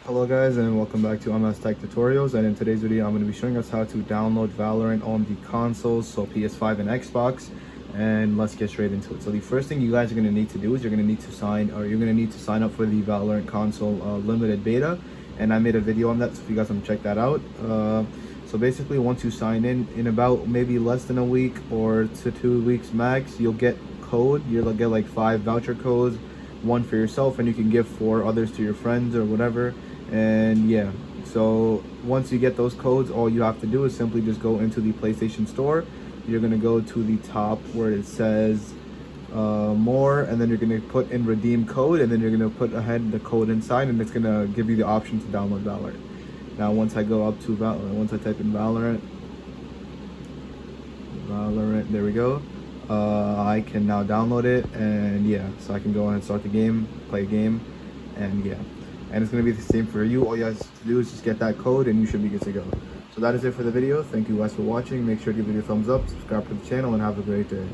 Hello guys, and welcome back to MS Tech Tutorials. And in today's video I'm going to be showing us how to download Valorant on the consoles, so PS5 and Xbox. And let's get straight into it. So the first thing you guys are going to need to do is you're going to need to sign up for the Valorant console limited beta. And I made a video on that, so if you guys want to check that out. So basically, once you sign in about maybe less than a week or to 2 weeks max, you'll get code. You'll get like 5 voucher codes, one for yourself, and you can give 4 others to your friends or whatever. And yeah, so once you get those codes, all you have to do is simply just go into the PlayStation Store. You're gonna go to the top where it says more, and then you're gonna put in redeem code, and then you're gonna put ahead the code inside, and it's gonna give you the option to download Valorant. Now once I go up to Valorant, once I type in Valorant, there we go. I can now download it, and yeah, so I can go ahead and start the game, play a game, and yeah. And it's going to be the same for you. All you guys have to do is just get that code and you should be good to go. So that is it for the video. Thank you guys for watching. Make sure to give it a thumbs up, subscribe to the channel, and have a great day.